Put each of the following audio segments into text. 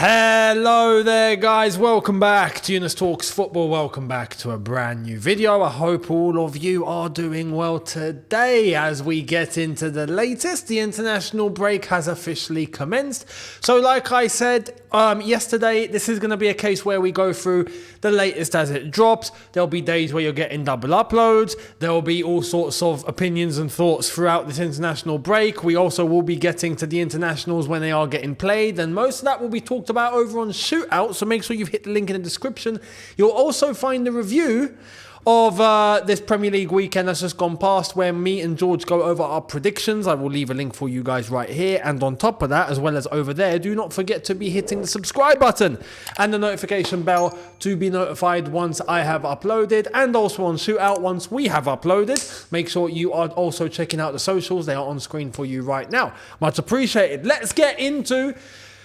Hello there guys, welcome back to Younes Talks Football, welcome back to a brand new video. I hope all of you are doing well today as we get into the latest. The international break has officially commenced. So like I said yesterday, this is going to be a case where we go through the latest as it drops. There'll be days where you're getting double uploads. There will be all sorts of opinions and thoughts throughout this international break. We also will be getting to the internationals when they are getting played, and most of that will be talked about over on Shootout, so make sure you've hit the link in the description. You'll also find the review of this Premier League weekend that's just gone past, where me and George go over our predictions. I will leave a link for you guys right here, and on top of that, as well as over there, do not forget to be hitting the subscribe button and the notification bell to be notified once I have uploaded, and also on Shootout once we have uploaded. Make sure you are also checking out the socials. They are on screen for you right now. Much appreciated. Let's get into...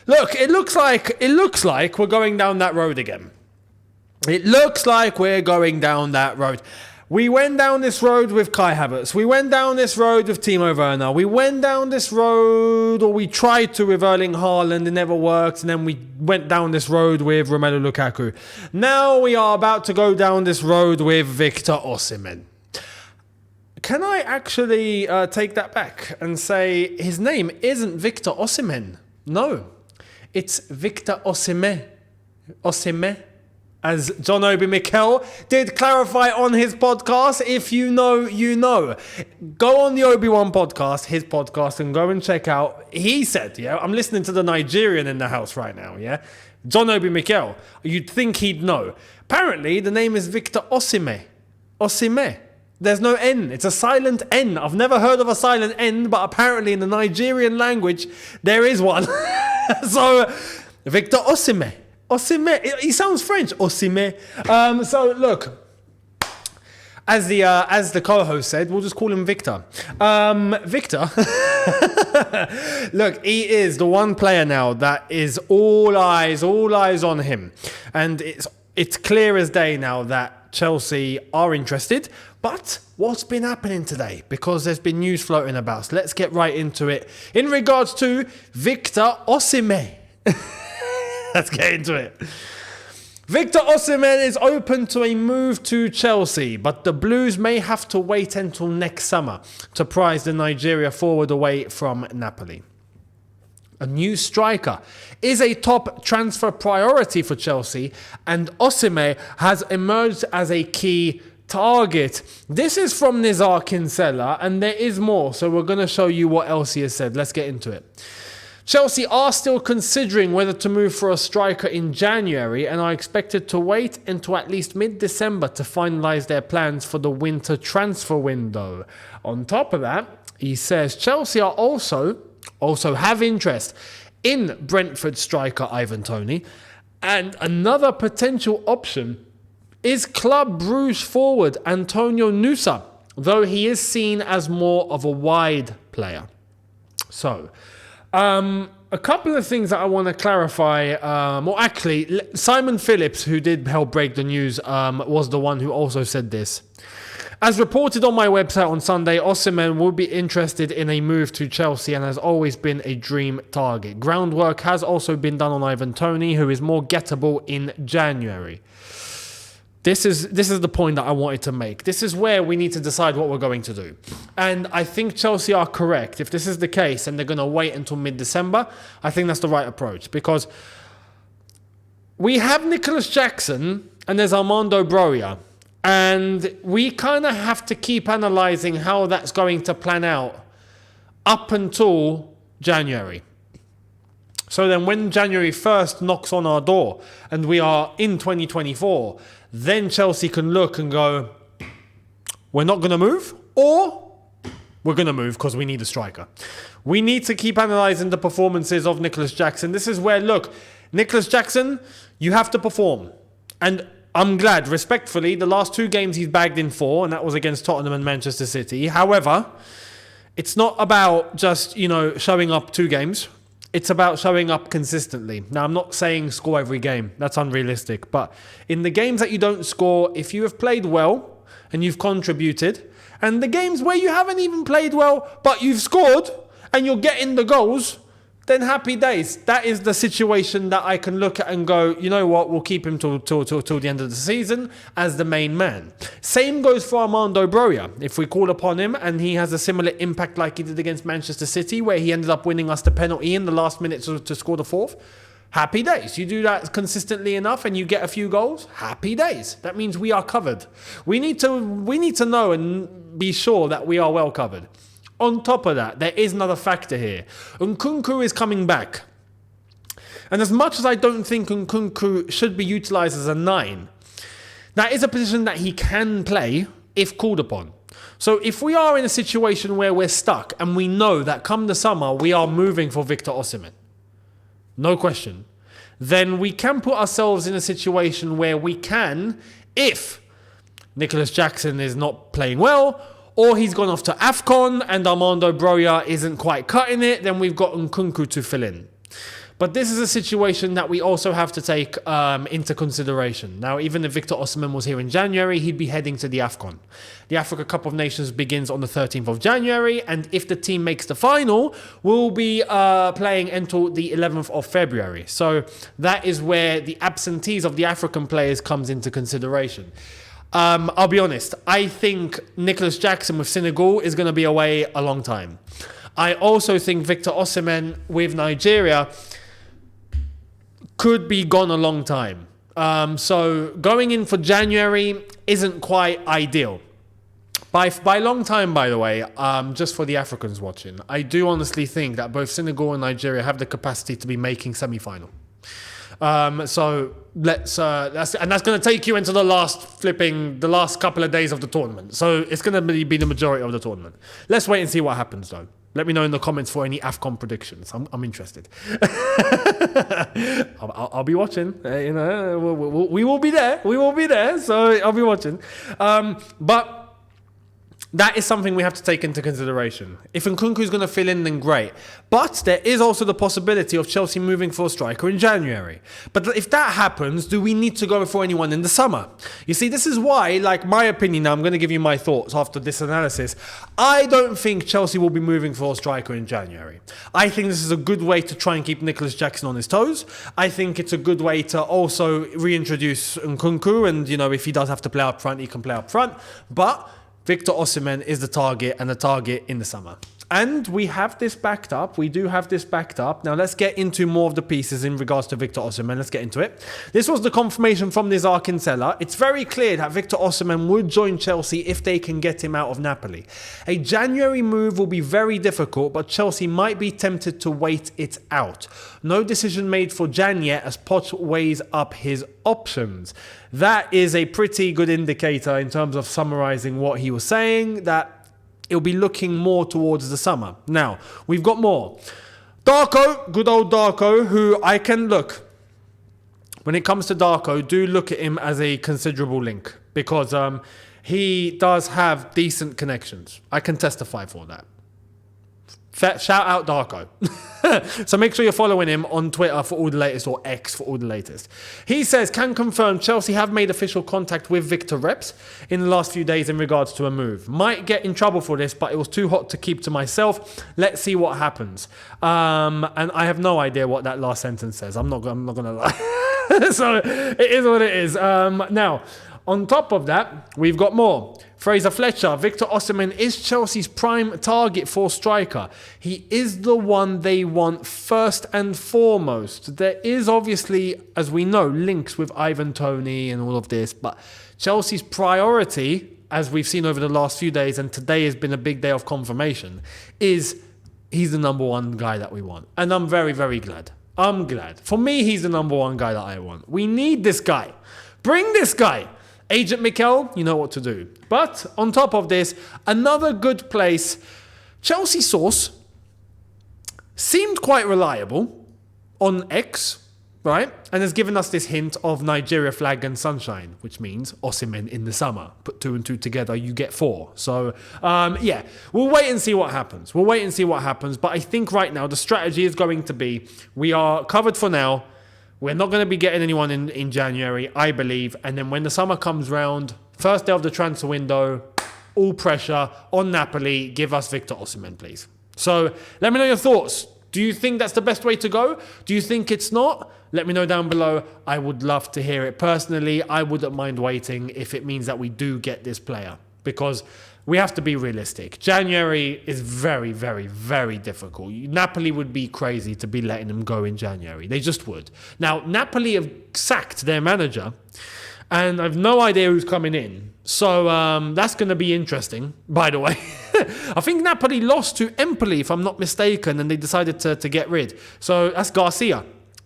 Look, it looks like we're going down that road again. It looks like we're going down that road. We went down this road with Kai Havertz. We went down this road with Timo Werner. We went down this road, or we tried to, with Erling Haaland. It never worked. And then we went down this road with Romelu Lukaku. Now we are about to go down this road with Victor Osimhen. Can I actually take that back and say his name isn't Victor Osimhen? No. It's Victor Osimhen. Osimhen, as John Obi Mikel did clarify on his podcast. If you know, you know. Go on the Obi-Wan podcast, his podcast, and go and check out. He said, yeah, I'm listening to the Nigerian in the house right now, yeah? John Obi Mikel. You'd think he'd know. Apparently, the name is Victor Osimhen. Osimhen. There's no N. It's a silent N. I've never heard of a silent N, but apparently in the Nigerian language, there is one. So, Victor Osimhen. Osimhen. He sounds French. Osimhen. So, look. As the co-host said, we'll just call him Victor. Victor. Look, he is the one player now that is all eyes on him. And it's clear as day now that Chelsea are interested. But what's been happening today? Because there's been news floating about. So let's get right into it. In regards to Victor Osimhen. Let's get into it. Victor Osimhen is open to a move to Chelsea, but the Blues may have to wait until next summer to prize the Nigeria forward away from Napoli. A new striker is a top transfer priority for Chelsea, and Osimhen has emerged as a key target. This is from Nizar Kinsella, and there is more, so we're going to show you what else he has said. Let's get into it. Chelsea are still considering whether to move for a striker in January, and are expected to wait until at least mid-December to finalise their plans for the winter transfer window. On top of that, he says Chelsea are also have interest in Brentford striker Ivan Toney, and another potential option is Club Brugge forward Antonio Nusa, though he is seen as more of a wide player. So, a couple of things that I want to clarify. Actually, Simon Phillips, who did help break the news, was the one who also said this. As reported on my website on Sunday, Osimhen will be interested in a move to Chelsea and has always been a dream target. Groundwork has also been done on Ivan Toney, who is more gettable in January. This is the point that I wanted to make. This is where we need to decide what we're going to do. And I think Chelsea are correct. If this is the case and they're going to wait until mid-December, I think that's the right approach. Because we have Nicholas Jackson and there's Armando Broja. And we kind of have to keep analysing how that's going to plan out up until January. So then when January 1st knocks on our door and we are in 2024, then Chelsea can look and go, we're not going to move, or we're going to move because we need a striker. We need to keep analysing the performances of Nicholas Jackson. This is where, look, Nicholas Jackson, you have to perform. And I'm glad, respectfully, the last 2 games he's bagged in 4, and that was against Tottenham and Manchester City. However, it's not about just, showing up 2 games. It's about showing up consistently. Now, I'm not saying score every game. That's unrealistic. But in the games that you don't score, if you have played well and you've contributed, and the games where you haven't even played well, but you've scored and you're getting the goals, then happy days. That is the situation that I can look at and go, you know what, we'll keep him till the end of the season as the main man. Same goes for Armando Broja. If we call upon him and he has a similar impact like he did against Manchester City, where he ended up winning us the penalty in the last minute to score the fourth, happy days. You do that consistently enough and you get a few goals, happy days. That means we are covered. We need to know and be sure that we are well covered. On top of that, there is another factor here. Nkunku is coming back. And as much as I don't think Nkunku should be utilised as a 9, that is a position that he can play if called upon. So if we are in a situation where we're stuck and we know that come the summer we are moving for Victor Osimhen, no question, then we can put ourselves in a situation where we can, if Nicholas Jackson is not playing well, or he's gone off to AFCON and Armando Broja isn't quite cutting it, then we've got Nkunku to fill in. But this is a situation that we also have to take into consideration. Now, even if Victor Osimhen was here in January, he'd be heading to the AFCON. The Africa Cup of Nations begins on the 13th of January, and if the team makes the final, we'll be playing until the 11th of February. So that is where the absentees of the African players comes into consideration. I'll be honest, I think Nicholas Jackson with Senegal is going to be away a long time. I also think Victor Osimhen with Nigeria could be gone a long time. So going in for January isn't quite ideal. By long time, by the way, just for the Africans watching, I do honestly think that both Senegal and Nigeria have the capacity to be making semi-final. So that's going to take you into the last couple of days of the tournament. So it's going to be the majority of the tournament. Let's wait and see what happens, though. Let me know in the comments for any AFCON predictions. I'm interested. I'll be watching. We will be there. We will be there. So I'll be watching. But that is something we have to take into consideration. If Nkunku is going to fill in, then great. But there is also the possibility of Chelsea moving for a striker in January. But if that happens, do we need to go for anyone in the summer? You see, this is why, like my opinion now, I'm going to give you my thoughts after this analysis. I don't think Chelsea will be moving for a striker in January. I think this is a good way to try and keep Nicholas Jackson on his toes. I think it's a good way to also reintroduce Nkunku. And, if he does have to play up front, he can play up front. But Victor Osimhen is the target, and the target in the summer. And we have this backed up. We do have this backed up. Now let's get into more of the pieces in regards to Victor Osimhen. Let's get into it. This was the confirmation from Nizar Kinsella. It's very clear that Victor Osimhen would join Chelsea if they can get him out of Napoli. A January move will be very difficult, but Chelsea might be tempted to wait it out. No decision made for Jan yet as Poch weighs up his options. That is a pretty good indicator in terms of summarizing what he was saying, that it'll be looking more towards the summer. Now, we've got more. Darko, good old Darko, who I can look. When it comes to Darko, do look at him as a considerable link because he does have decent connections. I can testify for that. Shout out Darko. So make sure you're following him on Twitter for all the latest, or X for all the latest. He says, can confirm Chelsea have made official contact with Victor Reps in the last few days in regards to a move. Might get in trouble for this, but it was too hot to keep to myself. Let's see what happens. And I have no idea what that last sentence says. I'm not going to lie. So it is what it is. Now, on top of that, we've got more. Fraser Fletcher, Victor Osimhen is Chelsea's prime target for striker. He is the one they want first and foremost. There is obviously, as we know, links with Ivan Toney and all of this, but Chelsea's priority, as we've seen over the last few days, and today has been a big day of confirmation, is he's the number one guy that we want. And I'm very, very glad. I'm glad. For me, he's the number one guy that I want. We need this guy. Bring this guy. Agent Mikel, you know what to do. But on top of this, another good place. Chelsea source seemed quite reliable on X, right? And has given us this hint of Nigeria flag and sunshine, which means Osimhen in the summer. Put 2 and 2 together, you get 4. So, we'll wait and see what happens. But I think right now the strategy is going to be, we are covered for now. We're not going to be getting anyone in January, I believe. And then when the summer comes round, first day of the transfer window, all pressure on Napoli. Give us Victor Osimhen, please. So let me know your thoughts. Do you think that's the best way to go? Do you think it's not? Let me know down below. I would love to hear it. Personally, I wouldn't mind waiting if it means that we do get this player, because we have to be realistic. January is very, very, very difficult. Napoli would be crazy to be letting them go in January. They just would. Now, Napoli have sacked their manager, and I've no idea who's coming in. So that's going to be interesting, by the way. I think Napoli lost to Empoli, if I'm not mistaken, and they decided to get rid. So that's Garcia.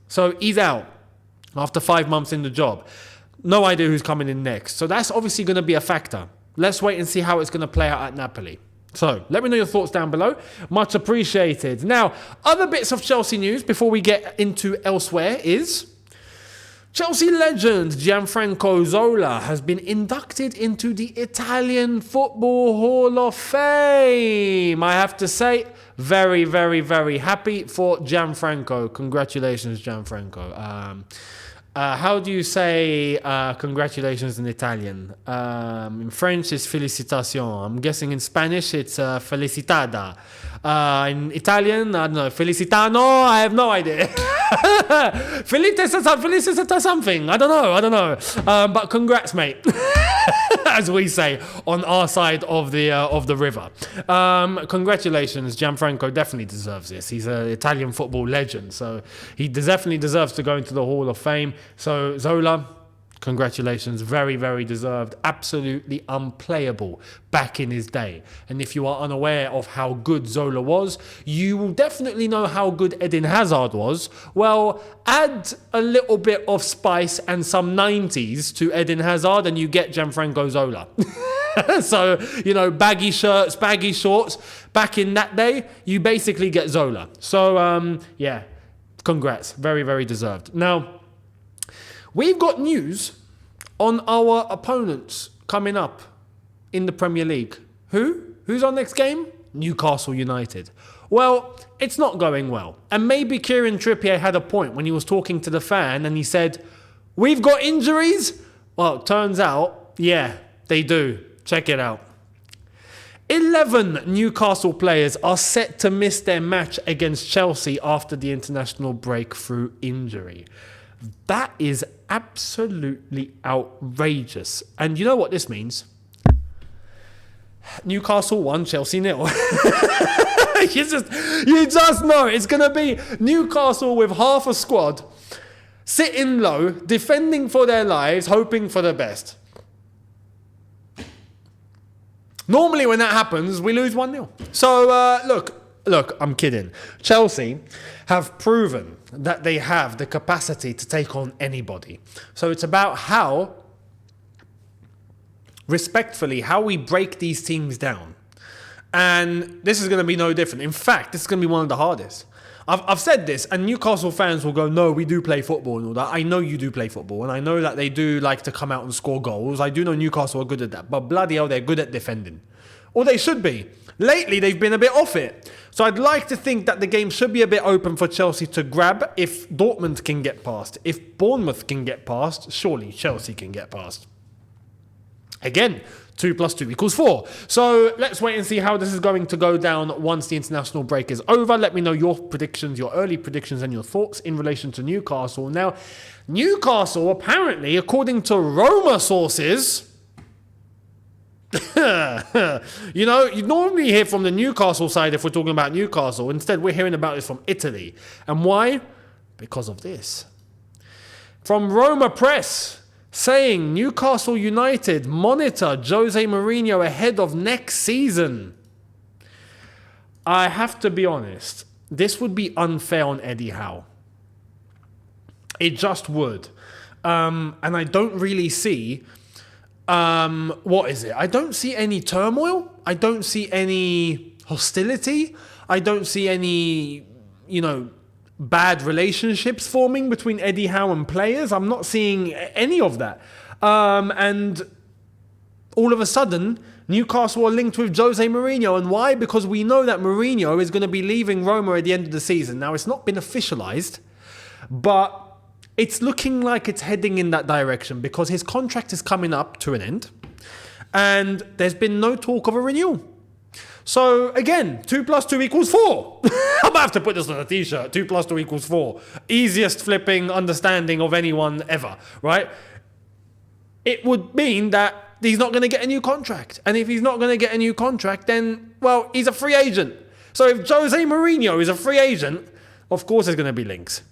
So he's out after 5 months in the job. No idea who's coming in next. So that's obviously going to be a factor. Let's wait and see how it's going to play out at Napoli. So let me know your thoughts down below. Much appreciated. Now, other bits of Chelsea news before we get into elsewhere is Chelsea legend Gianfranco Zola has been inducted into the Italian Football Hall of Fame. I have to say, very, very, very happy for Gianfranco. Congratulations, Gianfranco. How do you say congratulations in Italian? In French, it's félicitations. I'm guessing in Spanish, it's felicitada. In Italian, I don't know, felicitano, I have no idea. Felicita something, I don't know. But congrats, mate. As we say on our side of the river. Congratulations, Gianfranco definitely deserves this. He's an Italian football legend, so he definitely deserves to go into the Hall of Fame. So Zola, congratulations, very, very deserved. Absolutely unplayable back in his day. And if you are unaware of how good Zola was, you will definitely know how good Eden Hazard was. Well, add a little bit of spice and some 90s to Eden Hazard and you get Gianfranco Zola. So, you know, baggy shirts, baggy shorts. Back in that day, you basically get Zola. So, yeah, congrats. Very, very deserved. Now, we've got news on our opponents coming up in the Premier League. Who's our next game? Newcastle United. Well, it's not going well. And maybe Kieran Trippier had a point when he was talking to the fan and he said, we've got injuries? Well, it turns out, yeah, they do. Check it out. 11 Newcastle players are set to miss their match against Chelsea after the international break through injury. That is absolutely outrageous. And you know what this means? Newcastle 1, Chelsea 0. You just know it's going to be Newcastle with half a squad, sitting low, defending for their lives, hoping for the best. Normally when that happens, we lose 1-0. So, look, I'm kidding. Chelsea have proven that they have the capacity to take on anybody. So it's about how, respectfully, how we break these teams down. And this is going to be no different. In fact, this is going to be one of the hardest. I've said this, and Newcastle fans will go, no, we do play football and all that. I know you do play football, and I know that they do like to come out and score goals. I do know Newcastle are good at that, but bloody hell, they're good at defending. Or they should be. Lately, they've been a bit off it. So I'd like to think that the game should be a bit open for Chelsea to grab if Dortmund can get past. If Bournemouth can get past, surely Chelsea can get past. Again, 2 + 2 = 4. So let's wait and see how this is going to go down once the international break is over. Let me know your predictions, your early predictions and your thoughts in relation to Newcastle. Now, Newcastle, apparently, according to Roma sources... you know, you normally hear from the Newcastle side if we're talking about Newcastle. Instead, we're hearing about this from Italy. And why? Because of this. From Roma Press, saying Newcastle United monitor Jose Mourinho ahead of next season. I have to be honest, this would be unfair on Eddie Howe. It just would. And I don't really see... what is it? I don't see any turmoil. I don't see any hostility. I don't see any, bad relationships forming between Eddie Howe and players. I'm not seeing any of that. And all of a sudden, Newcastle are linked with Jose Mourinho. And why? Because we know that Mourinho is going to be leaving Roma at the end of the season. Now, it's not been officialized, but it's looking like it's heading in that direction because his contract is coming up to an end and there's been no talk of a renewal. So again, 2 plus 2 equals 4. I might have to put this on a t-shirt. 2 plus 2 equals 4. Easiest flipping understanding of anyone ever, right? It would mean that he's not going to get a new contract. And if he's not going to get a new contract, then, well, he's a free agent. So if Jose Mourinho is a free agent, of course there's going to be links.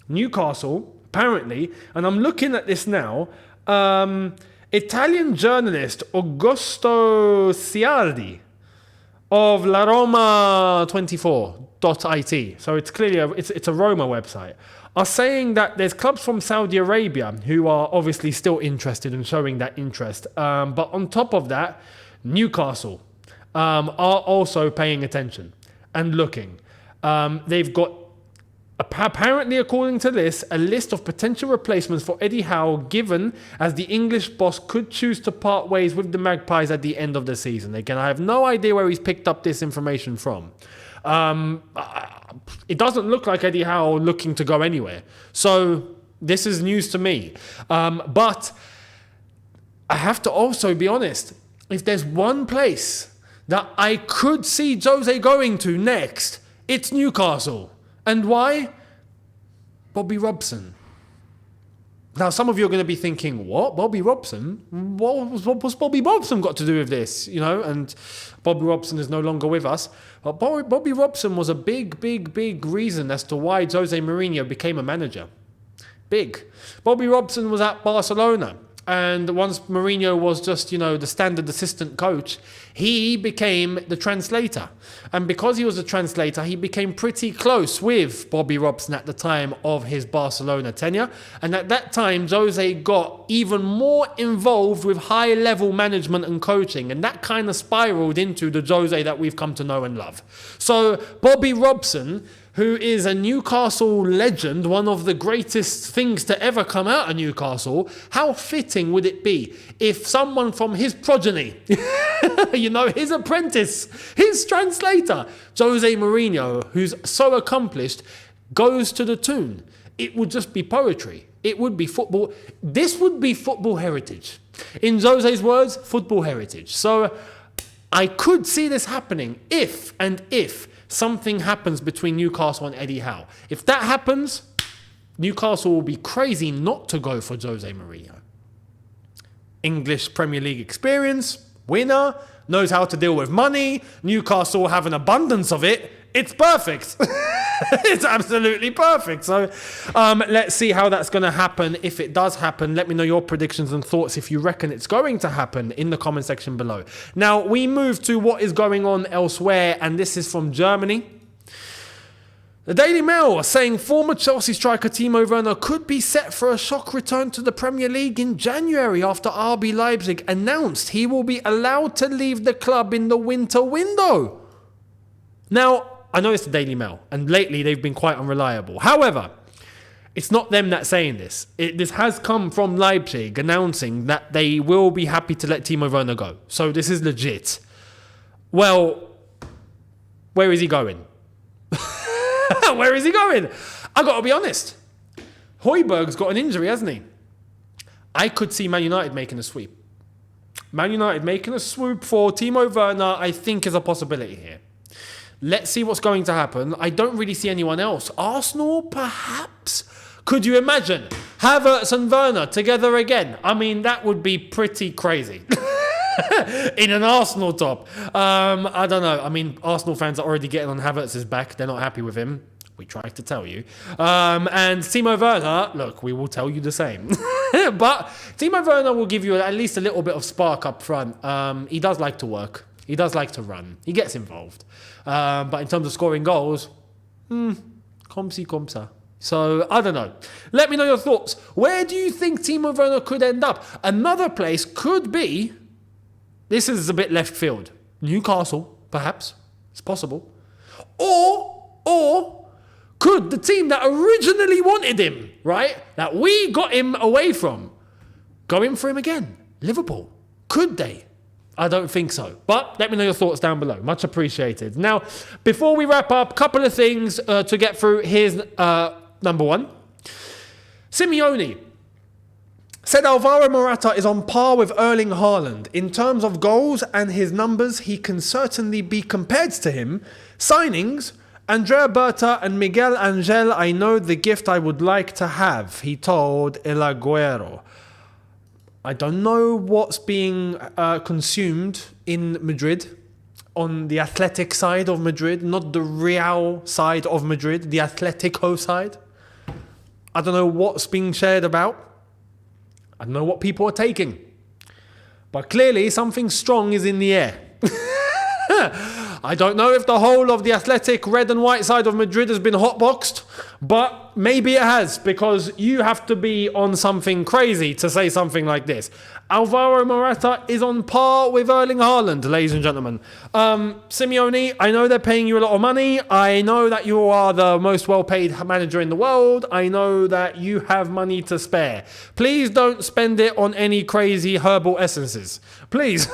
Newcastle, apparently, and I'm looking at this now, Italian journalist Augusto Ciardi of La Roma 24.it, so it's clearly it's a Roma website, are saying that there's clubs from Saudi Arabia who are obviously still interested in showing that interest. But on top of that, Newcastle are also paying attention and looking. They've got, apparently according to this, a list of potential replacements for Eddie Howe, given as the English boss could choose to part ways with the Magpies at the end of the season. Again, I have no idea where he's picked up this information from. It doesn't look like Eddie Howe looking to go anywhere. So this is news to me. But I have to also be honest. If there's one place that I could see Jose going to next, it's Newcastle. And why? Bobby Robson. Now, some of you are going to be thinking, what? Bobby Robson? What's Bobby Robson got to do with this? You know, and Bobby Robson is no longer with us. But Bobby Robson was a big reason as to why Jose Mourinho became a manager. Big. Bobby Robson was at Barcelona. And once Mourinho was just, the standard assistant coach, he became the translator. And because he was a translator, he became pretty close with Bobby Robson at the time of his Barcelona tenure. And at that time, Jose got even more involved with high-level management and coaching. And that kind of spiraled into the Jose that we've come to know and love. So Bobby Robson, who is a Newcastle legend, one of the greatest things to ever come out of Newcastle, how fitting would it be if someone from his progeny, his apprentice, his translator, Jose Mourinho, who's so accomplished, goes to the tune? It would just be poetry. It would be football. This would be football heritage. In Jose's words, football heritage. So I could see this happening if something happens between Newcastle and Eddie Howe. If that happens, Newcastle will be crazy not to go for Jose Mourinho. English Premier League experience, winner, knows how to deal with money. Newcastle have an abundance of it. It's perfect. It's absolutely perfect. So let's see how that's going to happen. If it does happen, let me know your predictions and thoughts if you reckon it's going to happen in the comment section below. Now, we move to what is going on elsewhere, and this is from Germany. The Daily Mail are saying former Chelsea striker Timo Werner could be set for a shock return to the Premier League in January after RB Leipzig announced he will be allowed to leave the club in the winter window. Now, I know it's the Daily Mail, and lately they've been quite unreliable. However, it's not them that's saying this. This has come from Leipzig announcing that they will be happy to let Timo Werner go. So this is legit. Well, where is he going? Where is he going? I got to be honest. Højbjerg's got an injury, hasn't he? I could see Man United making a sweep. Man United making a swoop for Timo Werner, I think, is a possibility here. Let's see what's going to happen. I don't really see anyone else. Arsenal, perhaps? Could you imagine Havertz and Werner together again? I mean, that would be pretty crazy. In an Arsenal top. I don't know. I mean, Arsenal fans are already getting on Havertz's back. They're not happy with him. We tried to tell you. And Timo Werner, look, we will tell you the same. But Timo Werner will give you at least a little bit of spark up front. He does like to work. He does like to run. He gets involved. But in terms of scoring goals, comme si, comme ça. So, I don't know. Let me know your thoughts. Where do you think Timo Werner could end up? Another place could be, this is a bit left field, Newcastle, perhaps. It's possible. Or could the team that originally wanted him, right, that we got him away from, go in for him again? Liverpool. Could they? I don't think so. But let me know your thoughts down below. Much appreciated. Now, before we wrap up, a couple of things to get through. Here's number one. Simeone said Alvaro Morata is on par with Erling Haaland. In terms of goals and his numbers, he can certainly be compared to him. Signings, Andrea Berta and Miguel Angel, I know the gift I would like to have, he told El Agüero. I don't know what's being consumed in Madrid, on the athletic side of Madrid, not the Real side of Madrid, the Atletico side. I don't know what's being shared about. I don't know what people are taking. But clearly something strong is in the air. I don't know if the whole of the athletic red and white side of Madrid has been hotboxed, but maybe it has, because you have to be on something crazy to say something like this. Alvaro Morata is on par with Erling Haaland, ladies and gentlemen. Simeone, I know they're paying you a lot of money. I know that you are the most well-paid manager in the world. I know that you have money to spare. Please don't spend it on any crazy herbal essences. Please.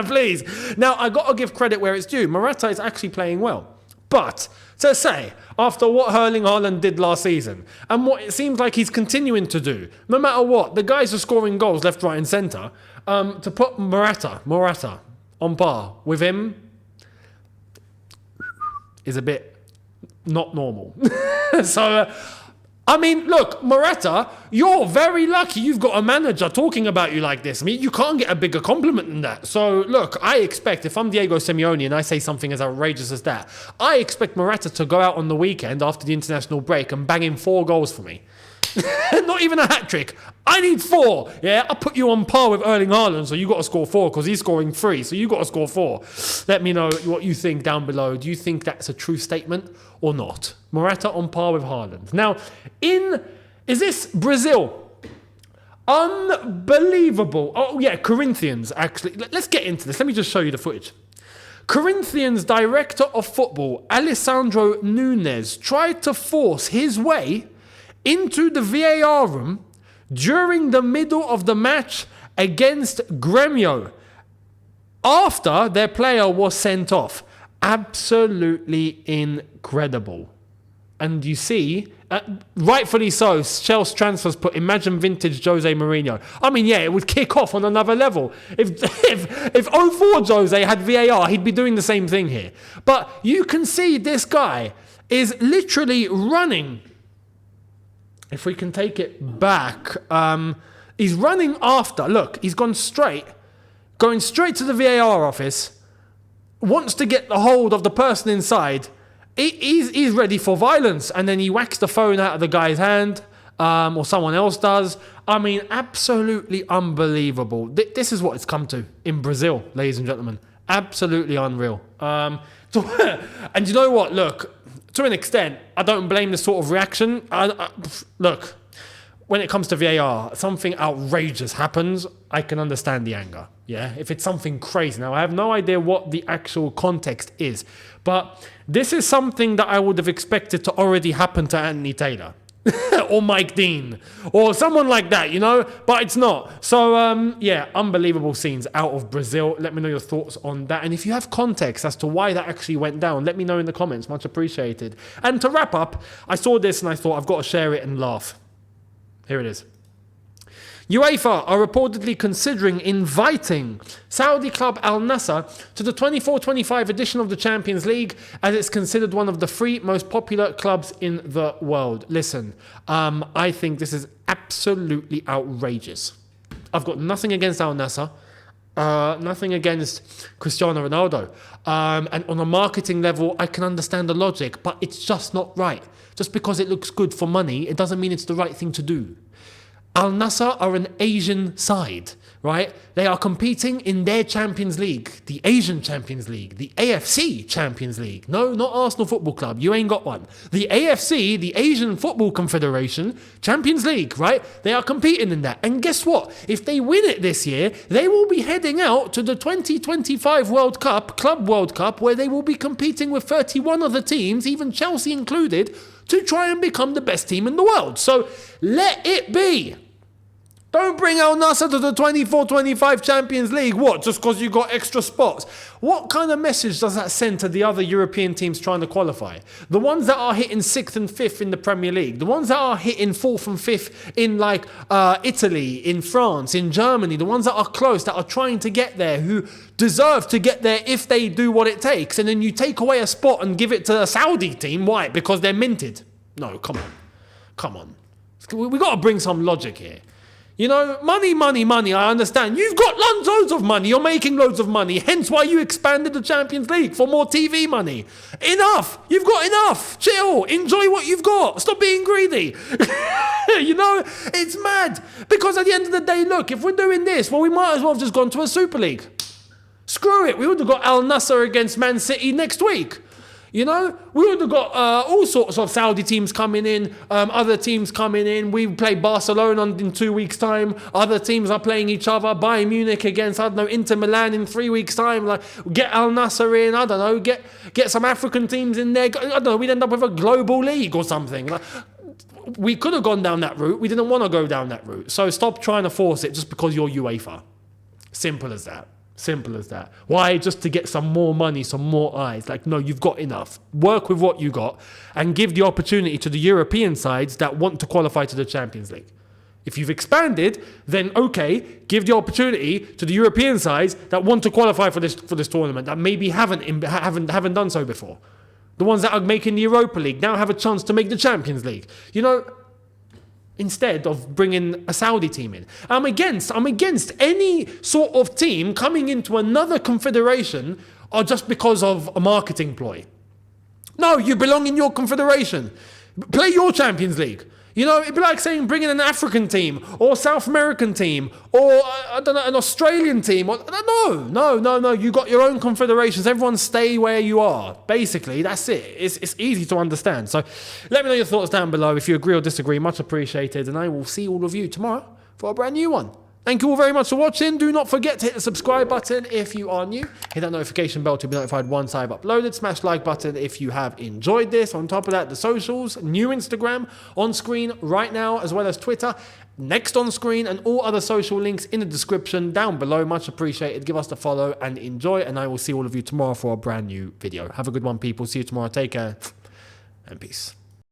Please. Now, I got to give credit where it's due. Morata is actually playing well. But to say, after what Erling Haaland did last season, and what it seems like he's continuing to do, no matter what, the guys are scoring goals left, right and centre, to put Morata on par with him is a bit not normal. So, I mean, look, Morata, you're very lucky you've got a manager talking about you like this. I mean, you can't get a bigger compliment than that. So, look, I expect, if I'm Diego Simeone and I say something as outrageous as that, I expect Morata to go out on the weekend after the international break and bang in 4 goals for me. Not even a hat-trick. I need 4. Yeah, I'll put you on par with Erling Haaland, so you got to score 4 because he's scoring 3, so you got to score 4. Let me know what you think down below. Do you think that's a true statement or not? Morata on par with Haaland. Now, is this Brazil? Unbelievable. Oh, yeah, Corinthians, actually. Let's get into this. Let me just show you the footage. Corinthians director of football, Alessandro Nunes, tried to force his way into the VAR room during the middle of the match against Grêmio after their player was sent off. Absolutely incredible. And you see, rightfully so, Chelsea transfers put, imagine vintage Jose Mourinho. I mean, yeah, it would kick off on another level. If 04 Jose had VAR, he'd be doing the same thing here. But you can see this guy is literally running. If we can take it back, he's running after. Look, he's going straight to the VAR office, wants to get the hold of the person inside. He's ready for violence, and then he whacks the phone out of the guy's hand, or someone else does. I mean, absolutely unbelievable. This is what it's come to in Brazil, ladies and gentlemen. Absolutely unreal. And you know what? Look, to an extent, I don't blame this sort of reaction. Look, when it comes to VAR, something outrageous happens, I can understand the anger. Yeah, if it's something crazy. Now, I have no idea what the actual context is, but this is something that I would have expected to already happen to Anthony Taylor or Mike Dean or someone like that, you know, but it's not. So, yeah, unbelievable scenes out of Brazil. Let me know your thoughts on that. And if you have context as to why that actually went down, let me know in the comments. Much appreciated. And to wrap up, I saw this and I thought I've got to share it and laugh. Here it is. UEFA are reportedly considering inviting Saudi club Al Nassr to the 24-25 edition of the Champions League, as it's considered one of the 3 most popular clubs in the world. Listen, I think this is absolutely outrageous. I've got nothing against Al Nassr, nothing against Cristiano Ronaldo. And on a marketing level, I can understand the logic, but it's just not right. Just because it looks good for money, it doesn't mean it's the right thing to do. Al Nassr are an Asian side, right? They are competing in their Champions League, the Asian Champions League, the AFC Champions League. No, not Arsenal Football Club. You ain't got one. The AFC, the Asian Football Confederation Champions League, right? They are competing in that. And guess what? If they win it this year, they will be heading out to the 2025 World Cup, Club World Cup, where they will be competing with 31 other teams, even Chelsea included, to try and become the best team in the world. So let it be. Don't bring Al Nassr to the 24-25 Champions League. What? Just because you got extra spots? What kind of message does that send to the other European teams trying to qualify? The ones that are hitting 6th and 5th in the Premier League. The ones that are hitting 4th and 5th in like Italy, in France, in Germany. The ones that are close, that are trying to get there, who deserve to get there if they do what it takes. And then you take away a spot and give it to a Saudi team. Why? Because they're minted. No, come on. Come on. We got to bring some logic here. You know, money, I understand. You've got loads of money. You're making loads of money. Hence why you expanded the Champions League for more TV money. Enough. You've got enough. Chill. Enjoy what you've got. Stop being greedy. You know, it's mad. Because at the end of the day, look, if we're doing this, well, we might as well have just gone to a Super League. Screw it. We would have got Al Nassr against Man City next week. You know, we would have got all sorts of Saudi teams coming in, other teams coming in. We play Barcelona in 2 weeks' time. Other teams are playing each other. Bayern Munich against, I don't know, Inter Milan in 3 weeks' time. Like, get Al Nassr in, I don't know, get some African teams in there. I don't know, we'd end up with a global league or something. Like, we could have gone down that route. We didn't want to go down that route. So stop trying to force it just because you're UEFA. Simple as that. Simple as that. Why? Just to get some more money, some more eyes. Like, no, you've got enough. Work with what you got and give the opportunity to the European sides that want to qualify to the Champions League. If you've expanded, then okay, give the opportunity to the European sides that want to qualify for this tournament that maybe haven't done so before. The ones that are making the Europa League now have a chance to make the Champions League. You know, instead of bringing a Saudi team in. I'm against any sort of team coming into another confederation or just because of a marketing ploy. No, you belong in your confederation. Play your Champions League. You know, it'd be like saying bring in an African team or South American team or, I don't know, an Australian team. Or, no. You got your own confederations. Everyone stay where you are. Basically, that's it. It's easy to understand. So let me know your thoughts down below. If you agree or disagree, much appreciated. And I will see all of you tomorrow for a brand new one. Thank you all very much for watching. Do not forget to hit the subscribe button if you are new. Hit that notification bell to be notified once I've uploaded. Smash like button if you have enjoyed this. On top of that, the socials, new Instagram on screen right now, as well as Twitter, next on screen, and all other social links in the description down below. Much appreciated. Give us the follow and enjoy. And I will see all of you tomorrow for a brand new video. Have a good one, people. See you tomorrow. Take care and peace.